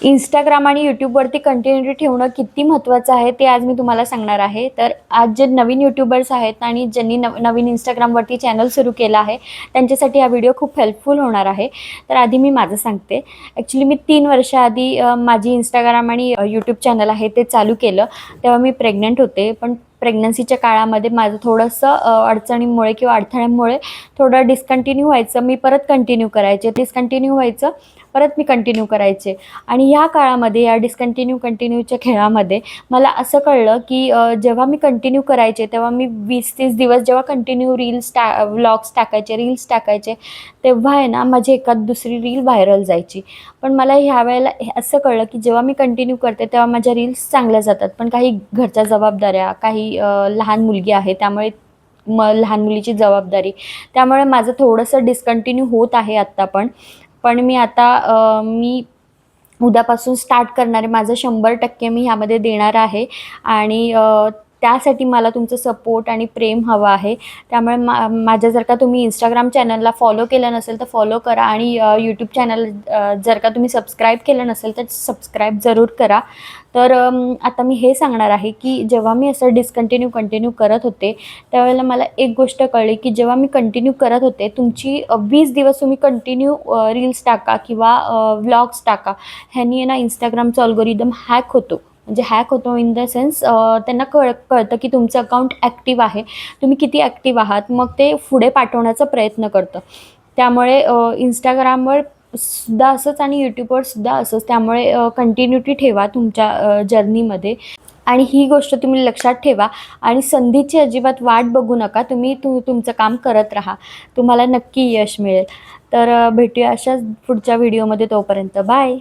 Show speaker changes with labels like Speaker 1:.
Speaker 1: Instagram आणि यूट्यूबवरती continuity ठेवणं किती महत्त्वाचं आहे ते आज मी तुम्हाला सांगणार आहे. तर आज जे नवीन यूट्यूबर्स आहेत आणि ज्यांनी नवीन इंस्टाग्रामवरती चॅनल सुरू केलं आहे, त्यांच्यासाठी हा व्हिडिओ खूप हेल्पफुल होणार आहे. तर आधी मी माझं सांगते. ॲक्च्युली मी 3 वर्षाआधी माझी इंस्टाग्राम आणि यूट्यूब चॅनल आहे ते चालू केलं. तेव्हा मी प्रेग्नंट होते. पण प्रेग्नन्सीच्या काळामध्ये माझं थोडंसं अडचणींमुळे किंवा अडथळ्यांमुळे थोडं डिस्कंटिन्यू व्हायचं. मी परत कंटिन्यू करायचे, डिस्कंटिन्यू व्हायचं, परत मी कंटिन्यू करायचे. आणि ह्या काळामध्ये या कंटिन्यूच्या खेळामध्ये मला असं कळलं की जेव्हा मी कंटिन्यू करायचे तेव्हा मी 20-30 दिवस जेव्हा कंटिन्यू व्लॉग्स टाकायचे, रील्स टाकायचे, तेव्हा आहे ना माझी एखाद दुसरी रील व्हायरल जायची. पण मला ह्यावेळेला असं कळलं की जेव्हा मी कंटिन्यू करते तेव्हा माझ्या रील्स चांगल्या जातात. पण काही घरच्या जबाबदाऱ्या, काही लहान मुलगी आहे त्यामुळे लहान मुलीची जबाबदारी, त्यामुळे माझं थोडंसं डिस्कंटिन्यू होत आहे आत्ता पण. पण मी आता उद्यापासून स्टार्ट करणार आहे. माझं 100% मी ह्यामध्ये देणार आहे आणि त्यासाठी मला तुमचं सपोर्ट आणि प्रेम हवं आहे. त्यामुळे माझ्या जर का तुम्ही इंस्टाग्राम चॅनलला फॉलो केलं नसेल तर फॉलो करा आणि यूट्यूब चॅनल जर का तुम्ही सबस्क्राईब केलं नसेल तर सबस्क्राईब जरूर करा. तर आता मी हे सांगणार आहे की जेव्हा मी असं कंटिन्यू करत होते, त्यावेळेला मला एक गोष्ट कळली की जेव्हा मी कंटिन्यू करत होते, तुमची 20 दिवस तुम्ही कंटिन्यू रील्स टाका किंवा व्लॉग्स टाका, ह्यानी आहे ना इंस्टाग्रामचा अल्गोरिदम हॅक होतो. म्हणजे हॅक होतो इन द सेन्स त्यांना कळतं की तुमचं अकाउंट ॲक्टिव्ह आहे, तुम्ही किती ॲक्टिव्ह आहात, मग ते पुढे पाठवण्याचा प्रयत्न करतं. त्यामुळे इंस्टाग्रामवर सुद्धा असंच आणि यूट्यूबवर सुद्धा असंच. त्यामुळे कंटिन्युटी ठेवा तुमच्या जर्नीमध्ये आणि ही गोष्ट तुम्ही लक्षात ठेवा आणि संधीची अजिबात वाट बघू नका. तुम्ही तुमचं काम करत राहा, तुम्हाला नक्की यश मिळेल. तर भेटूया अशाच पुढच्या व्हिडिओमध्ये. तोपर्यंत बाय.